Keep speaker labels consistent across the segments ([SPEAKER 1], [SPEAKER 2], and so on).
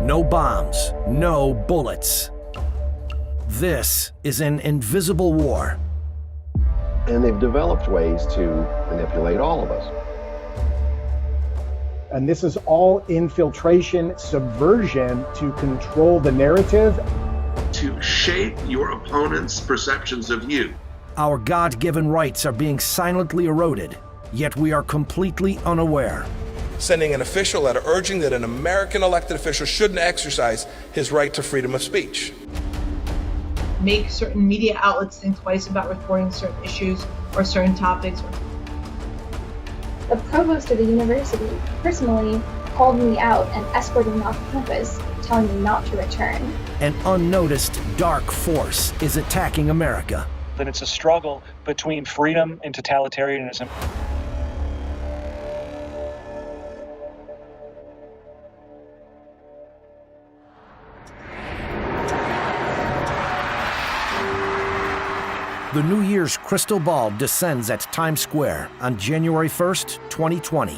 [SPEAKER 1] No bombs, no bullets. This is an invisible war.
[SPEAKER 2] And they've developed ways to manipulate all of us.
[SPEAKER 3] And this is all infiltration, subversion to control the narrative.
[SPEAKER 4] To shape your opponent's perceptions of you.
[SPEAKER 1] Our God-given rights are being silently eroded, yet we are completely unaware.
[SPEAKER 5] Sending an official letter urging that an American elected official shouldn't exercise his right to freedom of speech.
[SPEAKER 6] Make certain media outlets think twice about reporting certain issues or certain topics.
[SPEAKER 7] The provost of the university personally called me out and escorted me off campus, telling me not to return.
[SPEAKER 1] An unnoticed dark force is attacking America.
[SPEAKER 8] That it's a struggle between freedom and totalitarianism.
[SPEAKER 1] The New Year's crystal ball descends at Times Square on January 1st, 2020.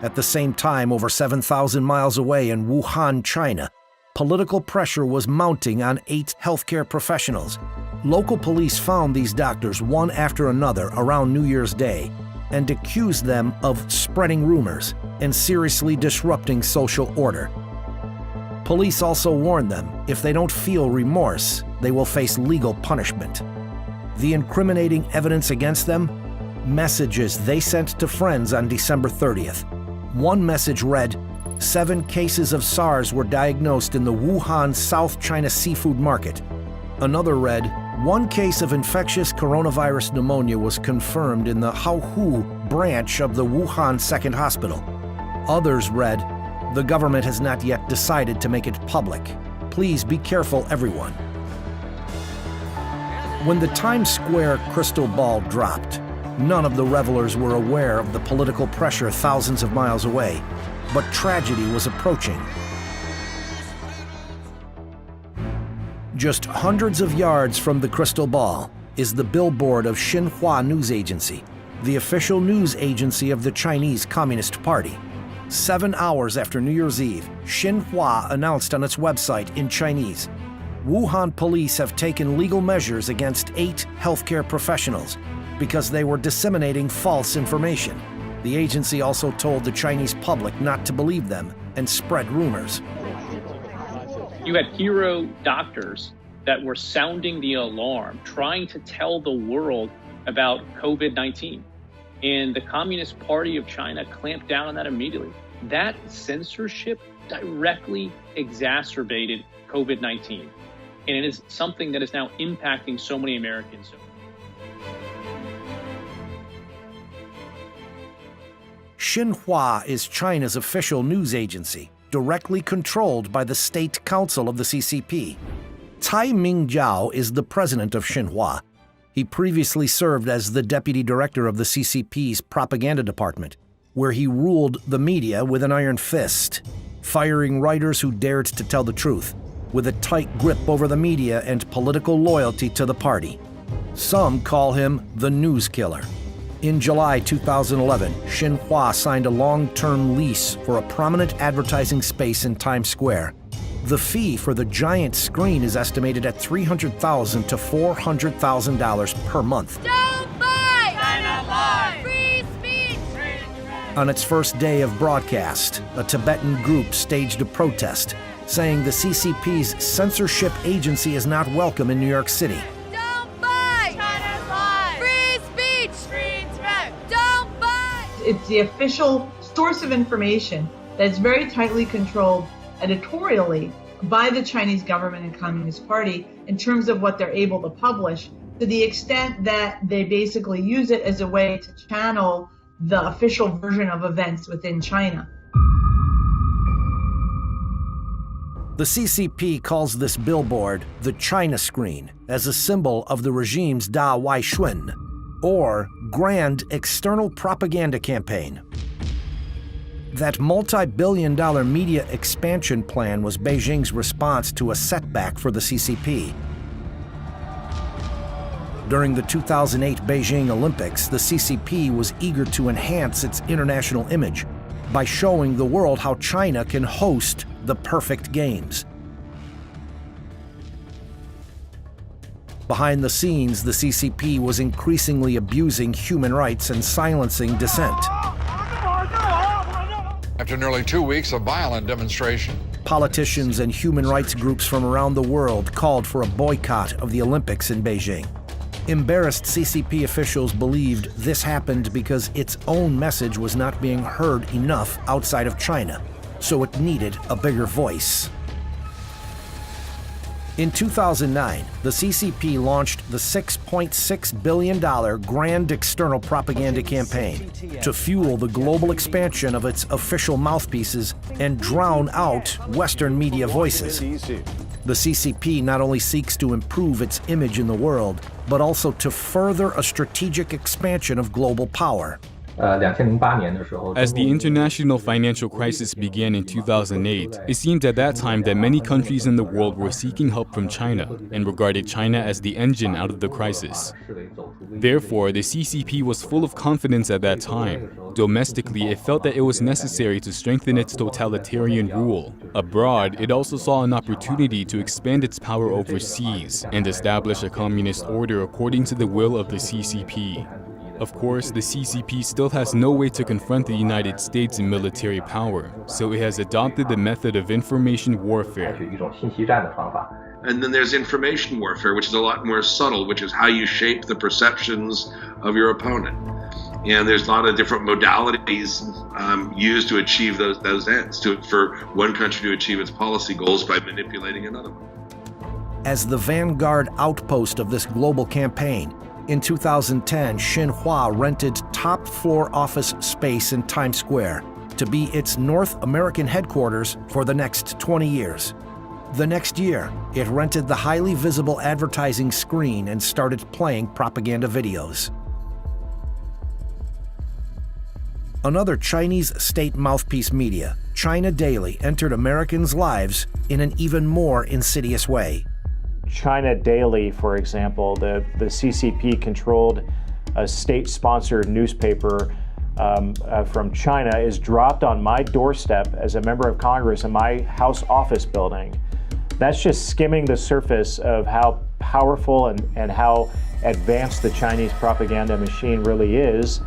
[SPEAKER 1] At the same time, over 7,000 miles away in Wuhan, China, political pressure was mounting on 8 healthcare professionals. Local police found these doctors one after another around New Year's Day and accused them of spreading rumors and seriously disrupting social order. Police also warned them if they don't feel remorse, they will face legal punishment. The incriminating evidence against them? Messages they sent to friends on December 30th. One message read, 7 cases of SARS were diagnosed in the Wuhan, South China seafood market. Another read, 1 case of infectious coronavirus pneumonia was confirmed in the Haohu branch of the Wuhan Second Hospital. Others read, the government has not yet decided to make it public. Please be careful, everyone. When the Times Square crystal ball dropped, none of the revelers were aware of the political pressure thousands of miles away, but tragedy was approaching. Just hundreds of yards from the crystal ball is the billboard of Xinhua News Agency, the official news agency of the Chinese Communist Party. 7 hours after New Year's Eve, Xinhua announced on its website in Chinese, Wuhan police have taken legal measures against 8 healthcare professionals because they were disseminating false information. The agency also told the Chinese public not to believe them and spread rumors.
[SPEAKER 9] You had hero doctors that were sounding the alarm, trying to tell the world about COVID-19. And the Communist Party of China clamped down on that immediately. That censorship directly exacerbated COVID-19. And it is something that is now impacting so many Americans.
[SPEAKER 1] Xinhua is China's official news agency, directly controlled by the State Council of the CCP. Cai Mingjiao is the president of Xinhua. He previously served as the deputy director of the CCP's propaganda department, where he ruled the media with an iron fist, firing writers who dared to tell the truth, with a tight grip over the media and political loyalty to the party. Some call him the news killer. In July 2011, Xinhua signed a long-term lease for a prominent advertising space in Times Square. The fee for the giant screen is estimated at $300,000 to $400,000 per month.
[SPEAKER 10] Don't buy! China live! Free speech!
[SPEAKER 1] On its first day of broadcast, a Tibetan group staged a protest, saying the CCP's censorship agency is not welcome in New York City.
[SPEAKER 10] Don't buy! China live! Free speech! Free threat! Don't buy!
[SPEAKER 6] It's the official source of information that's very tightly controlled editorially by the Chinese government and Communist Party in terms of what they're able to publish, to the extent that they basically use it as a way to channel the official version of events within China.
[SPEAKER 1] The CCP calls this billboard the China screen as a symbol of the regime's Da Wai Shun, or Grand External Propaganda Campaign. That multi-billion-dollar media expansion plan was Beijing's response to a setback for the CCP. During the 2008 Beijing Olympics, the CCP was eager to enhance its international image by showing the world how China can host the perfect games. Behind the scenes, the CCP was increasingly abusing human rights and silencing dissent.
[SPEAKER 11] After nearly 2 weeks of violent demonstration,
[SPEAKER 1] Politicians and human rights groups from around the world called for a boycott of the Olympics in Beijing. Embarrassed CCP officials believed this happened because its own message was not being heard enough outside of China, so it needed a bigger voice. In 2009, the CCP launched the $6.6 billion Grand External Propaganda Campaign to fuel the global expansion of its official mouthpieces and drown out Western media voices. The CCP not only seeks to improve its image in the world, but also to further a strategic expansion of global power.
[SPEAKER 12] As the international financial crisis began in 2008, it seemed at that time that many countries in the world were seeking help from China and regarded China as the engine out of the crisis. Therefore, the CCP was full of confidence at that time. Domestically, it felt that it was necessary to strengthen its totalitarian rule. Abroad, it also saw an opportunity to expand its power overseas and establish a communist order according to the will of the CCP. Of course, the CCP still has no way to confront the United States in military power, so it has adopted the method of information warfare.
[SPEAKER 4] And then there's information warfare, which is a lot more subtle, which is how you shape the perceptions of your opponent. And there's a lot of different modalities used to achieve those ends, for one country to achieve its policy goals by manipulating another one.
[SPEAKER 1] As the vanguard outpost of this global campaign, in 2010, Xinhua rented top-floor office space in Times Square to be its North American headquarters for the next 20 years. The next year, it rented the highly visible advertising screen and started playing propaganda videos. Another Chinese state mouthpiece media, China Daily, entered Americans' lives in an even more insidious way.
[SPEAKER 13] China Daily, for example, the CCP controlled a state-sponsored newspaper from China, is dropped on my doorstep as a member of Congress in my House office building. That's just skimming the surface of how powerful and how advanced the Chinese propaganda machine really is.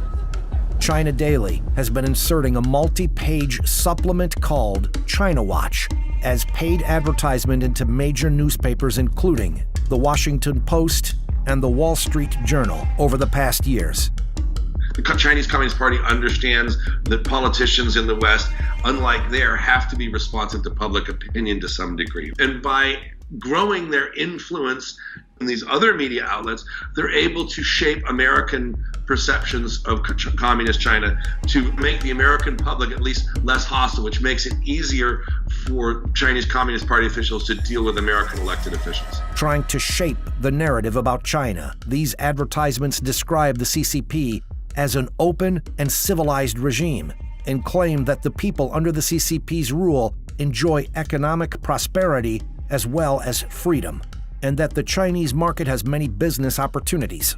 [SPEAKER 1] China Daily has been inserting a multi-page supplement called China Watch as paid advertisement into major newspapers including The Washington Post and The Wall Street Journal over the past years.
[SPEAKER 4] The Chinese Communist Party understands that politicians in the West, unlike there, have to be responsive to public opinion to some degree. And by growing their influence in these other media outlets, they're able to shape American perceptions of communist China to make the American public at least less hostile, which makes it easier for Chinese Communist Party officials to deal with American elected officials.
[SPEAKER 1] Trying to shape the narrative about China, these advertisements describe the CCP as an open and civilized regime and claim that the people under the CCP's rule enjoy economic prosperity as well as freedom, and that the Chinese market has many business opportunities.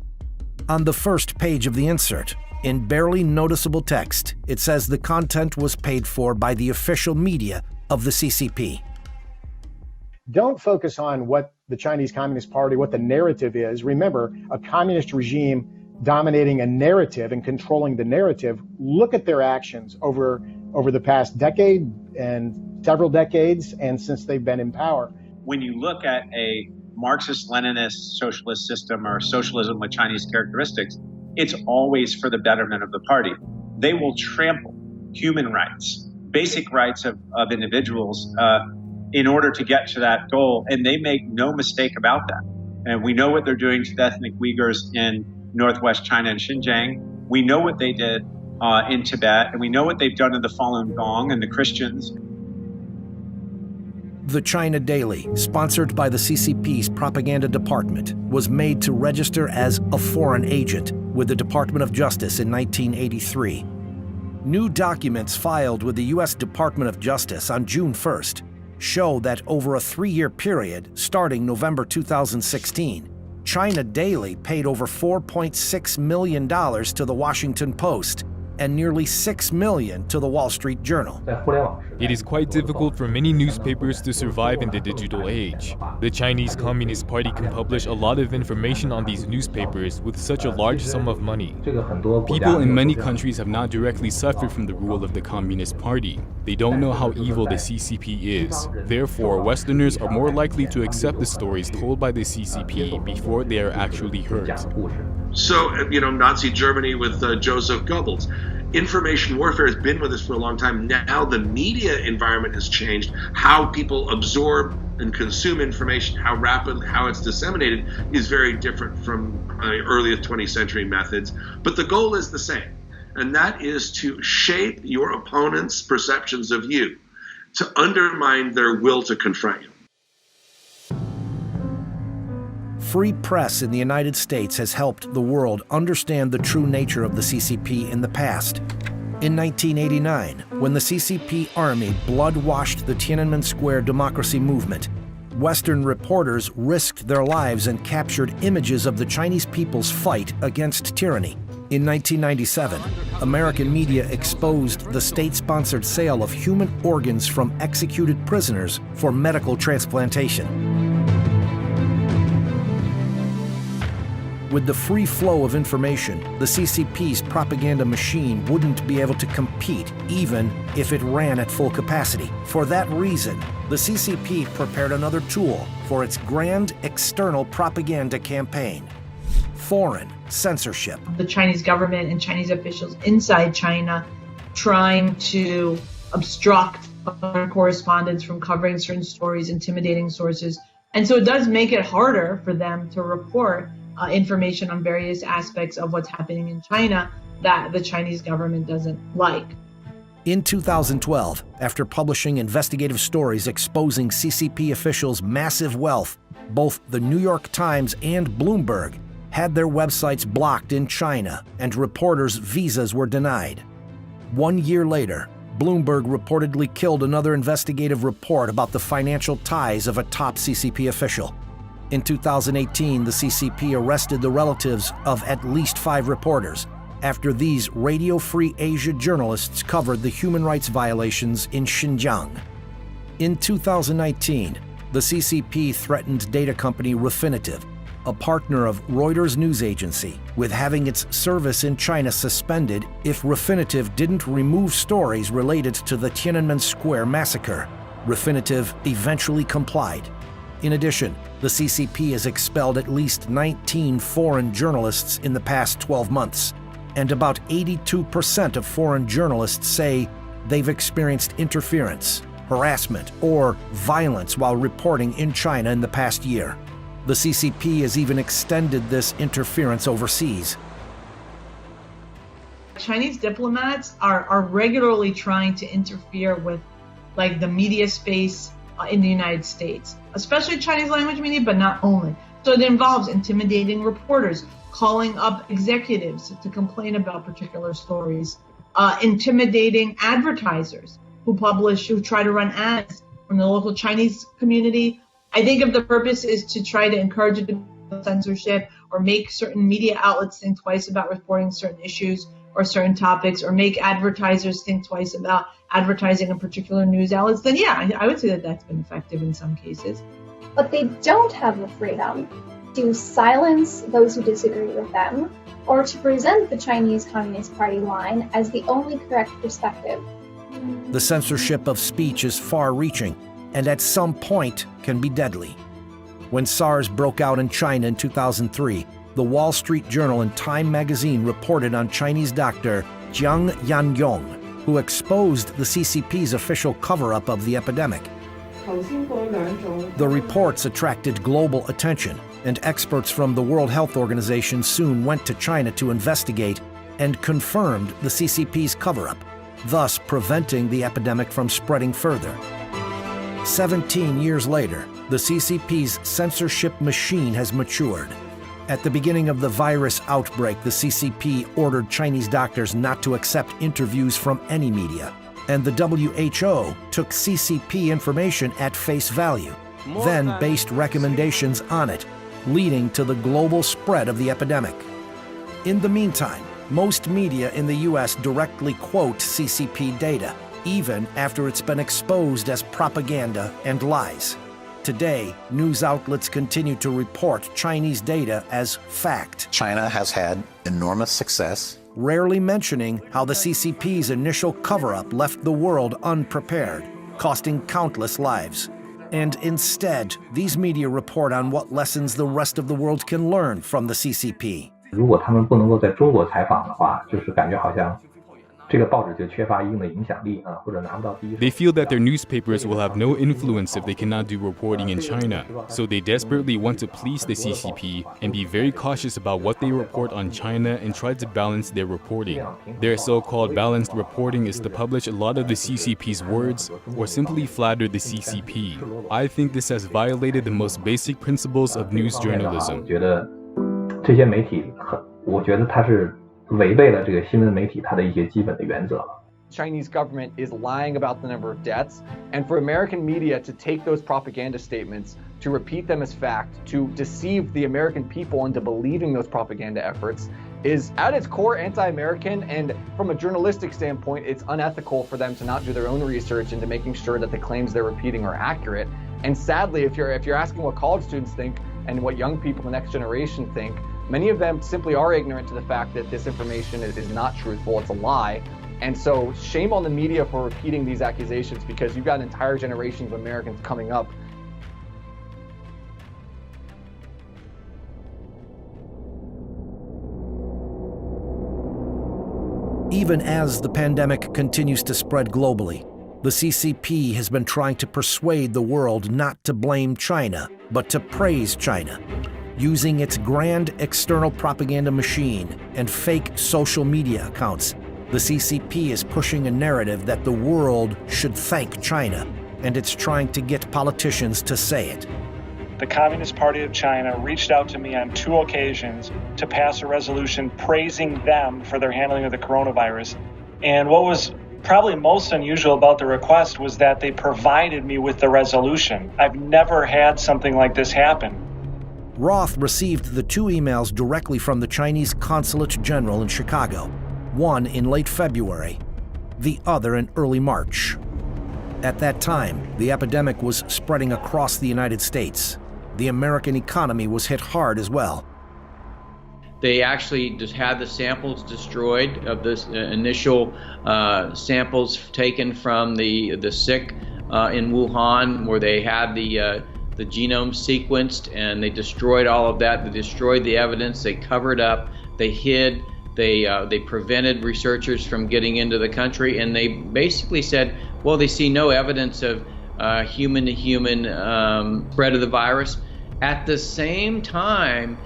[SPEAKER 1] On the first page of the insert, in barely noticeable text, it says the content was paid for by the official media of the CCP.
[SPEAKER 3] Don't focus on what the Chinese Communist Party, what the narrative is. Remember, a communist regime dominating a narrative and controlling the narrative. Look at their actions over the past decade and several decades and since they've been in power.
[SPEAKER 14] When you look at a Marxist-Leninist socialist system or socialism with Chinese characteristics, it's always for the betterment of the party. They will trample human rights, basic rights of individuals in order to get to that goal, and they make no mistake about that. And we know what they're doing to the ethnic Uyghurs in northwest China and Xinjiang. We know what they did in Tibet, and we know what they've done in the Falun Gong and the Christians.
[SPEAKER 1] The China Daily, sponsored by the CCP's propaganda department, was made to register as a foreign agent with the Department of Justice in 1983. New documents filed with the U.S. Department of Justice on June 1st show that over a 3-year period, starting November 2016, China Daily paid over $4.6 million to the Washington Post and nearly 6 million to the Wall Street Journal.
[SPEAKER 12] It is quite difficult for many newspapers to survive in the digital age. The Chinese Communist Party can publish a lot of information on these newspapers with such a large sum of money. People in many countries have not directly suffered from the rule of the Communist Party. They don't know how evil the CCP is. Therefore, Westerners are more likely to accept the stories told by the CCP before they are actually heard.
[SPEAKER 4] So, Nazi Germany with Joseph Goebbels. Information warfare has been with us for a long time. Now the media environment has changed. How people absorb and consume information, how rapidly, how it's disseminated is very different from earlier 20th century methods. But the goal is the same, and that is to shape your opponent's perceptions of you, to undermine their will to confront you.
[SPEAKER 1] Free press in the United States has helped the world understand the true nature of the CCP in the past. In 1989, when the CCP army blood-washed the Tiananmen Square democracy movement, Western reporters risked their lives and captured images of the Chinese people's fight against tyranny. In 1997, American media exposed the state-sponsored sale of human organs from executed prisoners for medical transplantation. With the free flow of information, the CCP's propaganda machine wouldn't be able to compete even if it ran at full capacity. For that reason, the CCP prepared another tool for its grand external propaganda campaign: foreign censorship.
[SPEAKER 6] The Chinese government and Chinese officials inside China trying to obstruct foreign correspondents from covering certain stories, intimidating sources. And so it does make it harder for them to report information on various aspects of what's happening in China that the Chinese government doesn't like.
[SPEAKER 1] In 2012, after publishing investigative stories exposing CCP officials' massive wealth, both the New York Times and Bloomberg had their websites blocked in China, and reporters' visas were denied. 1 year later, Bloomberg reportedly killed another investigative report about the financial ties of a top CCP official. In 2018, the CCP arrested the relatives of at least 5 reporters after these Radio Free Asia journalists covered the human rights violations in Xinjiang. In 2019, the CCP threatened data company Refinitiv, a partner of Reuters news agency, with having its service in China suspended if Refinitiv didn't remove stories related to the Tiananmen Square massacre. Refinitiv eventually complied. In addition, the CCP has expelled at least 19 foreign journalists in the past 12 months, and about 82% of foreign journalists say they've experienced interference, harassment, or violence while reporting in China in the past year. The CCP has even extended this interference overseas.
[SPEAKER 6] Chinese diplomats are regularly trying to interfere with the media space in the United States, especially Chinese language media, but not only. So it involves intimidating reporters, calling up executives to complain about particular stories, intimidating advertisers who try to run ads from the local Chinese community. I think if the purpose is to try to encourage censorship or make certain media outlets think twice about reporting certain issues or certain topics, or make advertisers think twice about advertising in particular news outlets, then yeah, I would say that that's been effective in some cases.
[SPEAKER 7] But they don't have the freedom to silence those who disagree with them, or to present the Chinese Communist Party line as the only correct perspective.
[SPEAKER 1] The censorship of speech is far-reaching, and at some point can be deadly. When SARS broke out in China in 2003, the Wall Street Journal and Time magazine reported on Chinese doctor Jiang Yanyong, who exposed the CCP's official cover-up of the epidemic. The reports attracted global attention, and experts from the World Health Organization soon went to China to investigate and confirmed the CCP's cover-up, thus preventing the epidemic from spreading further. 17 years later, the CCP's censorship machine has matured. At the beginning of the virus outbreak, the CCP ordered Chinese doctors not to accept interviews from any media, and the WHO took CCP information at face value, then based recommendations on it, leading to the global spread of the epidemic. In the meantime, Most media in the U.S. directly quote CCP data, even after it's been exposed as propaganda and lies. Today, news outlets continue to report Chinese data as fact.
[SPEAKER 15] China has had enormous success,
[SPEAKER 1] rarely mentioning how the CCP's initial cover-up left the world unprepared, costing countless lives. And instead, these media report on what lessons the rest of the world can learn from the CCP.
[SPEAKER 16] 如果他们不能够在中国采访的话，就是感觉好像这个报纸就缺乏一定的影响力啊，或者拿不到第一手。
[SPEAKER 12] They feel that their newspapers will have no influence if they cannot do reporting in China, so they desperately want to please the CCP and be very cautious about what they report on China and try to balance their reporting. Their so-called balanced reporting is to publish a lot of the CCP's words or simply flatter the CCP. I think this has violated the most basic principles of news journalism.
[SPEAKER 16] 我觉得这些媒体我觉得它是 违背了这个新闻媒体它的一些基本的原则。
[SPEAKER 17] Chinese government is lying about the number of deaths, and for American media to take those propaganda statements, to repeat them as fact, to deceive the American people into believing those propaganda efforts is at its core anti-American, and from a journalistic standpoint, it's unethical for them to not do their own research into making sure that the claims they're repeating are accurate. And sadly, if you're asking what college students think and what young people, the next generation think, many of them simply are ignorant to the fact that this information is not truthful, it's a lie. And so shame on the media for repeating these accusations, because you've got an entire generation of Americans coming up.
[SPEAKER 1] Even as the pandemic continues to spread globally, the CCP has been trying to persuade the world not to blame China, but to praise China. Using its grand external propaganda machine and fake social media accounts, the CCP is pushing a narrative that the world should thank China, and it's trying to get politicians to say it.
[SPEAKER 8] The Communist Party of China reached out to me on 2 occasions to pass a resolution praising them for their handling of the coronavirus. And what was probably most unusual about the request was that they provided me with the resolution. I've never had something like this happen.
[SPEAKER 1] Roth received the 2 emails directly from the Chinese Consulate General in Chicago, one in late February, the other in early March. At that time, the epidemic was spreading across the United States. The American economy was hit hard as well.
[SPEAKER 18] They actually just had the samples destroyed of the initial samples taken from the sick in Wuhan, where they had the genome sequenced, and they destroyed all of that. They destroyed the evidence. They covered up. They hid. They prevented researchers from getting into the country, and they basically said, well, they see no evidence of human-to-human spread of the virus. At the same time,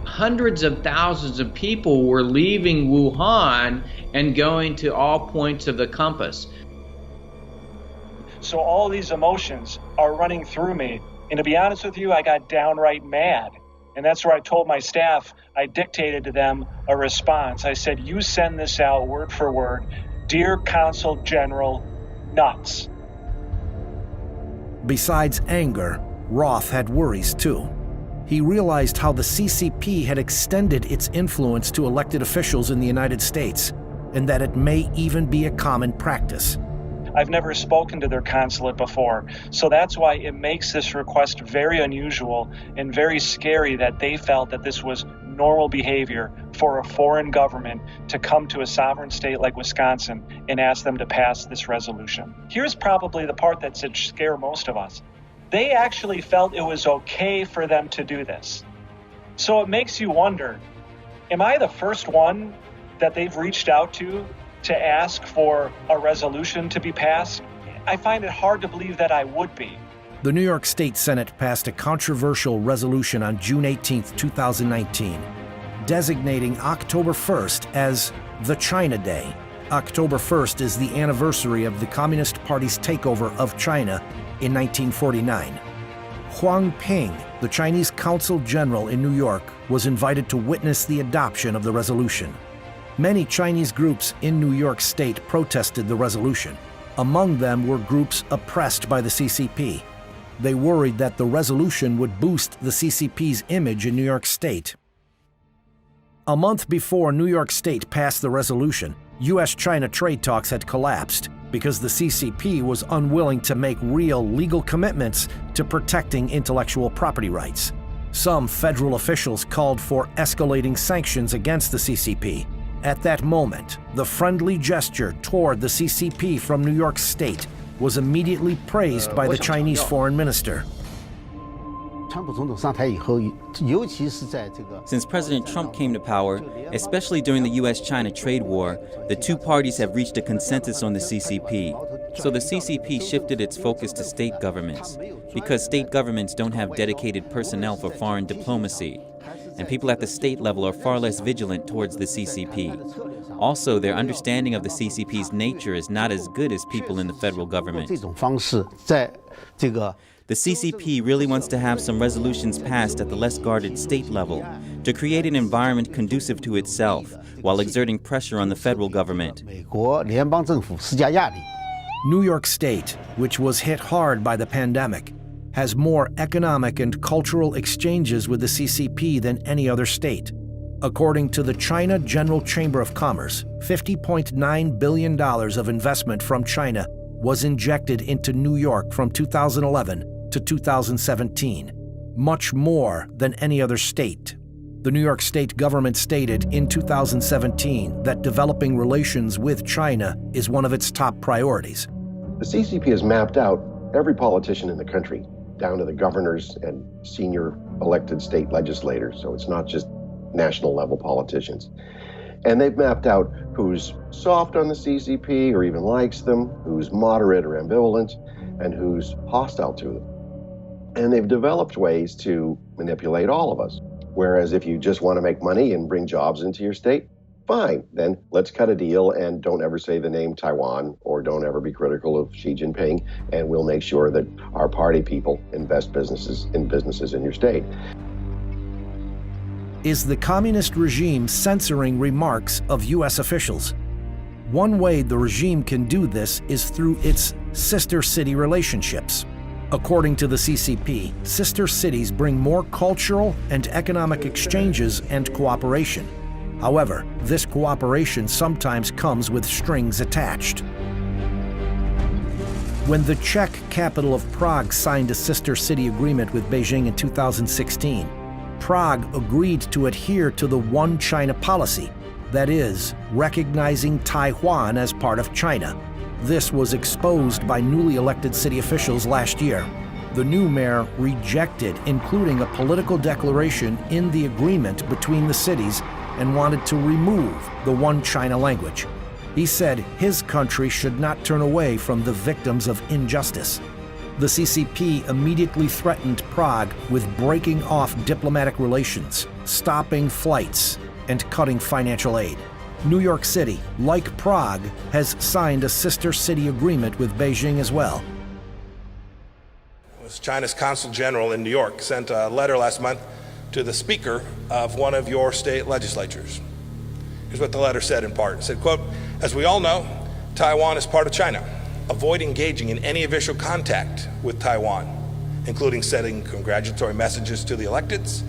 [SPEAKER 18] hundreds of thousands of people were leaving Wuhan and going to all points of the compass.
[SPEAKER 8] So all these emotions are running through me. And to be honest with you, I got downright mad. And that's where I told my staff, I dictated to them a response. I said, you send this out word for word. Dear Consul General, nuts.
[SPEAKER 1] Besides anger, Roth had worries too. He realized how the CCP had extended its influence to elected officials in the United States, and that it may even be a common practice.
[SPEAKER 8] I've never spoken to their consulate before, so that's why it makes this request very unusual and very scary that they felt that this was normal behavior for a foreign government to come to a sovereign state like Wisconsin and ask them to pass this resolution. Here's probably the part that should scare most of us. They actually felt it was okay for them to do this. So it makes you wonder, am I the first one that they've reached out to ask for a resolution to be passed? I find it hard to believe that I would be.
[SPEAKER 1] The New York State Senate passed a controversial resolution on June 18, 2019, designating October 1st as the China Day. October 1st is the anniversary of the Communist Party's takeover of China in 1949. Huang Ping, the Chinese Consul General in New York, was invited to witness the adoption of the resolution. Many Chinese groups in New York State protested the resolution. Among them were groups oppressed by the CCP. They worried that the resolution would boost the CCP's image in New York State. A month before New York State passed the resolution, U.S.-China trade talks had collapsed because the CCP was unwilling to make real legal commitments to protecting intellectual property rights. Some federal officials called for escalating sanctions against the CCP. At that moment, the friendly gesture toward the CCP from New York State was immediately praised by the Chinese foreign minister.
[SPEAKER 19] Since President Trump came to power, especially during the U.S.-China trade war, the two parties have reached a consensus on the CCP. So the CCP shifted its focus to state governments, because state governments don't have dedicated personnel for foreign diplomacy, and people at the state level are far less vigilant towards the CCP. Also, their understanding of the CCP's nature is not as good as people in the federal government. The CCP really wants to have some resolutions passed at the less guarded state level to create an environment conducive to itself while exerting pressure on the federal government.
[SPEAKER 1] New York State, which was hit hard by the pandemic, has more economic and cultural exchanges with the CCP than any other state. According to the China General Chamber of Commerce, $50.9 billion of investment from China was injected into New York from 2011 to 2017, much more than any other state. The New York State government stated in 2017 that developing relations with China is one of its top priorities.
[SPEAKER 2] The CCP has mapped out every politician in the country, down to the governors and senior elected state legislators, so it's not just national level politicians. And they've mapped out who's soft on the CCP or even likes them, who's moderate or ambivalent, and who's hostile to them. And they've developed ways to manipulate all of us. Whereas if you just want to make money and bring jobs into your state, fine, then let's cut a deal and don't ever say the name Taiwan or don't ever be critical of Xi Jinping, and we'll make sure that our party people invest in businesses in your state.
[SPEAKER 1] Is the communist regime censoring remarks of U.S. officials? One way the regime can do this is through its sister city relationships. According to the CCP, sister cities bring more cultural and economic exchanges and cooperation. However, this cooperation sometimes comes with strings attached. When the Czech capital of Prague signed a sister city agreement with Beijing in 2016, Prague agreed to adhere to the One China policy, that is, recognizing Taiwan as part of China. This was exposed by newly elected city officials last year. The new mayor rejected including a political declaration in the agreement between the cities and wanted to remove the One China language. He said his country should not turn away from the victims of injustice. The CCP immediately threatened Prague with breaking off diplomatic relations, stopping flights, and cutting financial aid. New York City, like Prague, has signed a sister city agreement with Beijing as well.
[SPEAKER 5] China's Consul General in New York sent a letter last month to the Speaker of one of your state legislatures. Here's what the letter said in part. It said, quote, "As we all know, Taiwan is part of China. Avoid engaging in any official contact with Taiwan, including sending congratulatory messages to the electeds.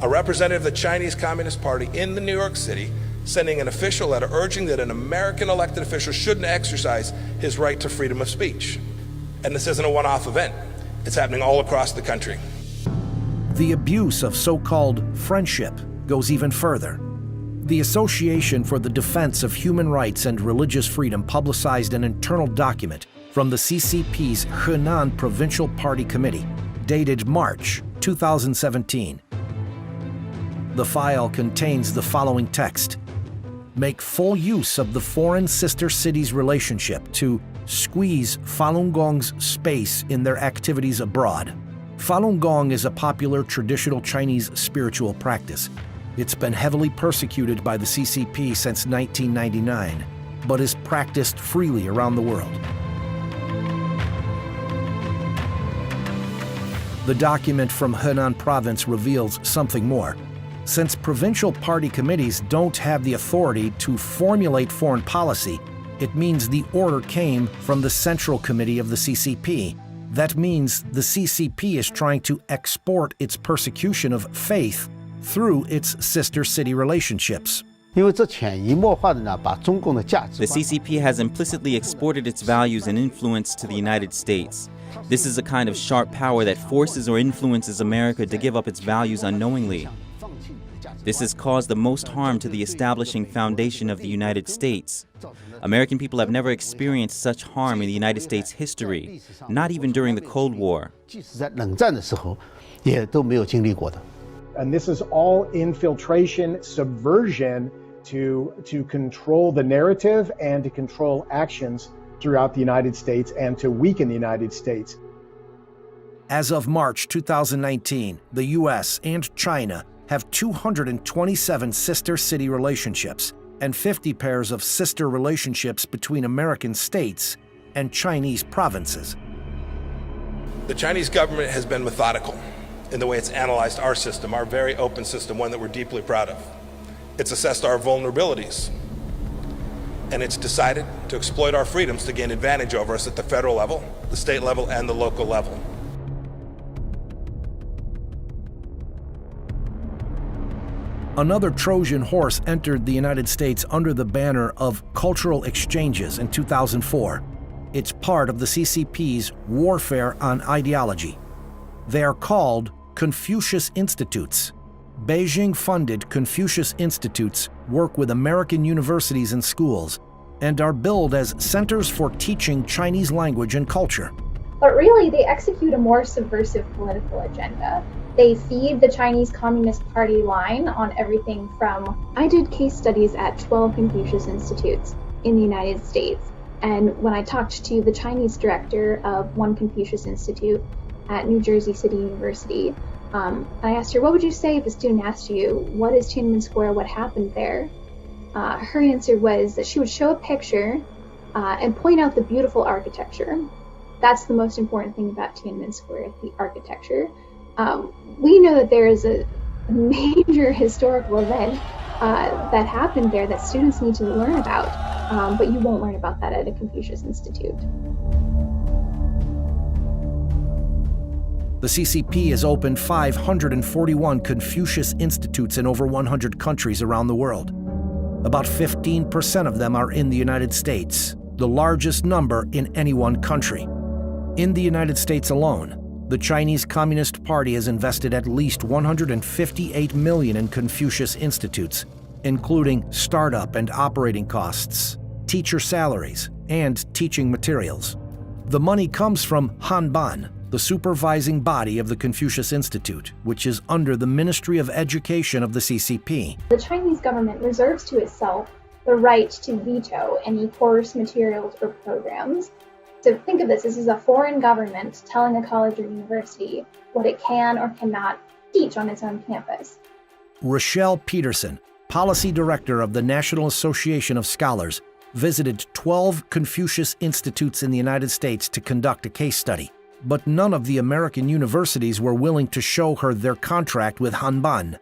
[SPEAKER 5] A representative of the Chinese Communist Party in the New York City sending an official letter urging that an American elected official shouldn't exercise his right to freedom of speech." And this isn't a one-off event. It's happening all across the country.
[SPEAKER 1] The abuse of so-called friendship goes even further. The Association for the Defense of Human Rights and Religious Freedom publicized an internal document from the CCP's Henan Provincial Party Committee, dated March 2017. The file contains the following text: make full use of the foreign sister cities' relationship to squeeze Falun Gong's space in their activities abroad. Falun Gong is a popular traditional Chinese spiritual practice. It's been heavily persecuted by the CCP since 1999, but is practiced freely around the world. The document from Henan Province reveals something more. Since provincial party committees don't have the authority to formulate foreign policy, it means the order came from the Central Committee of the CCP. That means the CCP is trying to export its persecution of faith through its sister city relationships.
[SPEAKER 19] The CCP has implicitly exported its values and influence to the United States. This is a kind of sharp power that forces or influences America to give up its values unknowingly. This has caused the most harm to the establishing foundation of the United States. American people have never experienced such harm in the United States history, not even during the Cold War.
[SPEAKER 3] And this is all infiltration, subversion to control the narrative and to control actions throughout the United States and to weaken the United States.
[SPEAKER 1] As of March 2019, the U.S. and China have 227 sister city relationships and 50 pairs of sister relationships between American states and Chinese provinces.
[SPEAKER 5] The Chinese government has been methodical in the way it's analyzed our system, our very open system, one that we're deeply proud of. It's assessed our vulnerabilities, and it's decided to exploit our freedoms to gain advantage over us at the federal level, the state level, and the local level.
[SPEAKER 1] Another Trojan horse entered the United States under the banner of cultural exchanges in 2004. It's part of the CCP's warfare on ideology. They are called Confucius Institutes. Beijing-funded Confucius Institutes work with American universities and schools and are billed as centers for teaching Chinese language and culture.
[SPEAKER 7] But really, they execute a more subversive political agenda. They feed the Chinese Communist Party line on everything from... I did case studies at 12 Confucius Institutes in the United States, and when I talked to the Chinese director of one Confucius Institute at New Jersey City University, I asked her, what would you say if a student asked you, what is Tiananmen Square, what happened there? Her answer was that she would show a picture and point out the beautiful architecture. That's the most important thing about Tiananmen Square, the architecture. We know that there is a major historical event that happened there that students need to learn about, but you won't learn about that at a Confucius Institute.
[SPEAKER 1] The CCP has opened 541 Confucius Institutes in over 100 countries around the world. About 15% of them are in the United States, the largest number in any one country. In the United States alone, the Chinese Communist Party has invested at least $158 million in Confucius Institutes, including startup and operating costs, teacher salaries, and teaching materials. The money comes from Hanban, the supervising body of the Confucius Institute, which is under the Ministry of Education of the CCP.
[SPEAKER 7] The Chinese government reserves to itself the right to veto any course, materials, or programs. So think of this as a foreign government telling a college or university what it can or cannot teach on its own campus.
[SPEAKER 1] Rochelle Peterson, policy director of the National Association of Scholars, visited 12 Confucius Institutes in the United States to conduct a case study. But none of the American universities were willing to show her their contract with Hanban.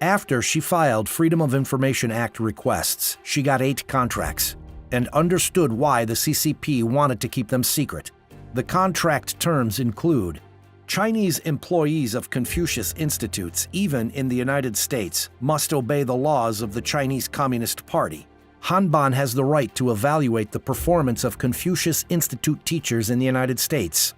[SPEAKER 1] After she filed Freedom of Information Act requests, she got 8 contracts and understood why the CCP wanted to keep them secret. The contract terms include Chinese employees of Confucius Institutes, even in the United States, must obey the laws of the Chinese Communist Party. Hanban has the right to evaluate the performance of Confucius Institute teachers in the United States.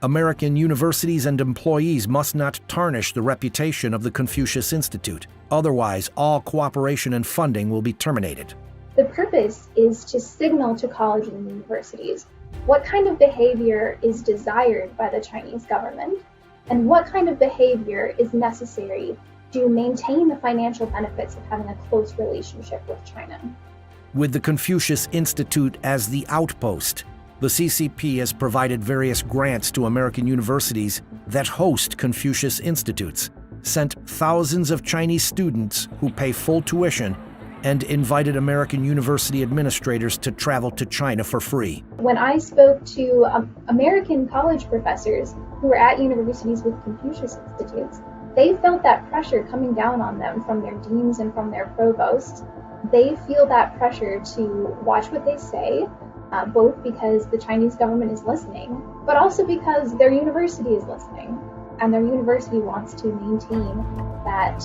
[SPEAKER 1] American universities and employees must not tarnish the reputation of the Confucius Institute. Otherwise, all cooperation and funding will be terminated.
[SPEAKER 7] The purpose is to signal to colleges and universities what kind of behavior is desired by the Chinese government and what kind of behavior is necessary to maintain the financial benefits of having a close relationship with China.
[SPEAKER 1] With the Confucius Institute as the outpost, the CCP has provided various grants to American universities that host Confucius Institutes, sent thousands of Chinese students who pay full tuition, and invited American university administrators to travel to China for free.
[SPEAKER 7] When I spoke to American college professors who were at universities with Confucius Institutes, they felt that pressure coming down on them from their deans and from their provosts. They feel that pressure to watch what they say, both because the Chinese government is listening, but also because their university is listening. and their university wants to maintain that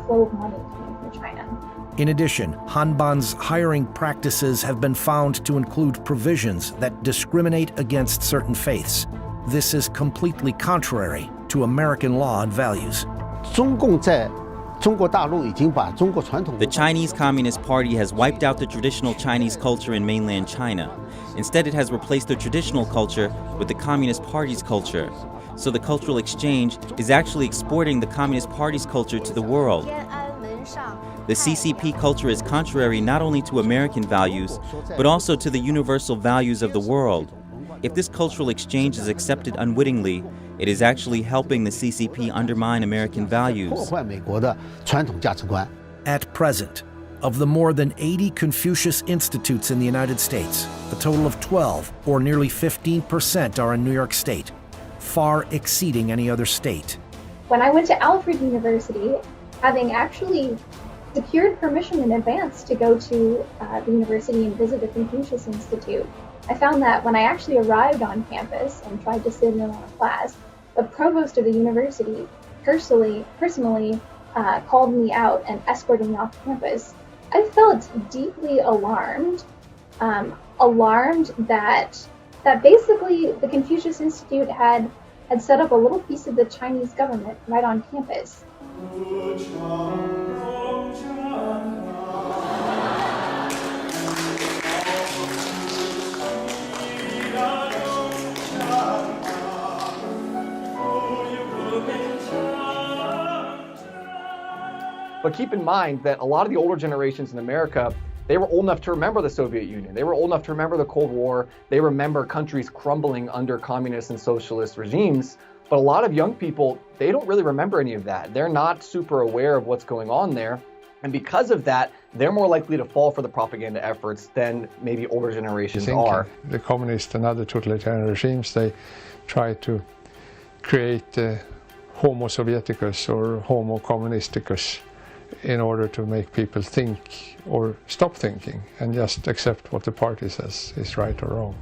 [SPEAKER 7] flow of money coming from China.
[SPEAKER 1] In addition, Hanban's hiring practices have been found to include provisions that discriminate against certain faiths. This is completely contrary to American law and values.
[SPEAKER 19] The Chinese Communist Party has wiped out the traditional Chinese culture in mainland China. Instead, it has replaced the traditional culture with the Communist Party's culture. So the cultural exchange is actually exporting the Communist Party's culture to the world. The CCP culture is contrary not only to American values, but also to the universal values of the world. If this cultural exchange is accepted unwittingly, it is actually helping the CCP undermine American values.
[SPEAKER 1] At present, of the more than 80 Confucius Institutes in the United States, a total of 12, or nearly 15%, are in New York State, far exceeding any other state.
[SPEAKER 7] When I went to Alfred University, having actually secured permission in advance to go to the university and visit the Confucius Institute, I found that when I actually arrived on campus and tried to sit in on a class, the provost of the university personally called me out and escorted me off campus. I felt deeply alarmed that basically the Confucius Institute had set up a little piece of the Chinese government right on campus.
[SPEAKER 17] But keep in mind that a lot of the older generations in America, they were old enough to remember the Soviet Union. They were old enough to remember the Cold War. They remember countries crumbling under communist and socialist regimes. But a lot of young people, they don't really remember any of that. They're not super aware of what's going on there. And because of that, they're more likely to fall for the propaganda efforts than maybe older generations are.
[SPEAKER 20] The communist and other totalitarian regimes, they try to create Homo Sovieticus or Homo Communisticus in order to make people think or stop thinking and just accept what the party says is right or wrong.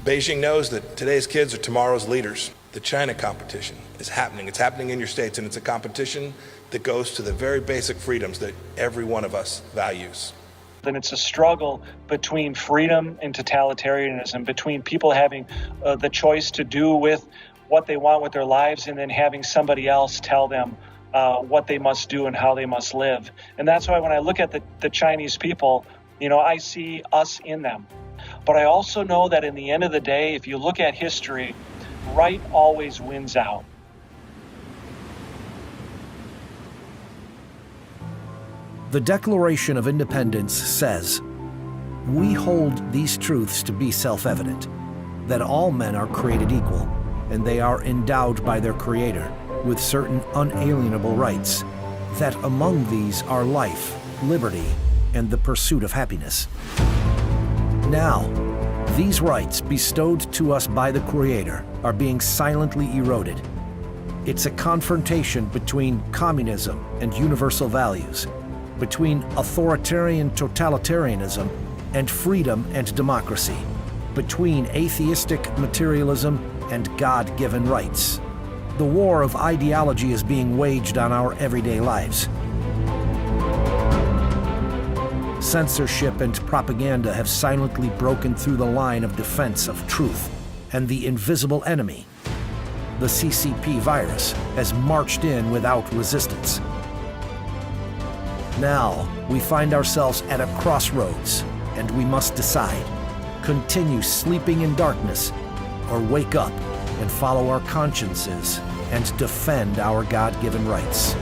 [SPEAKER 5] Beijing knows that today's kids are tomorrow's leaders. The China competition is happening. It's happening in your states, and it's a competition that goes to the very basic freedoms that every one of us values.
[SPEAKER 8] Then it's a struggle between freedom and totalitarianism, between people having the choice to do with what they want with their lives and then having somebody else tell them what they must do and how they must live. And that's why when I look at the Chinese people, I see us in them. But I also know that in the end of the day, if you look at history, right always wins out.
[SPEAKER 1] The Declaration of Independence says, "We hold these truths to be self-evident, that all men are created equal, and they are endowed by their Creator with certain unalienable rights, that among these are life, liberty, and the pursuit of happiness." Now, these rights bestowed to us by the Creator are being silently eroded. It's a confrontation between communism and universal values, between authoritarian totalitarianism and freedom and democracy, between atheistic materialism and God-given rights. The war of ideology is being waged on our everyday lives. Censorship and propaganda have silently broken through the line of defense of truth, and the invisible enemy, the CCP virus, has marched in without resistance. Now, we find ourselves at a crossroads, and we must decide: continue sleeping in darkness, or wake up and follow our consciences and defend our God-given rights.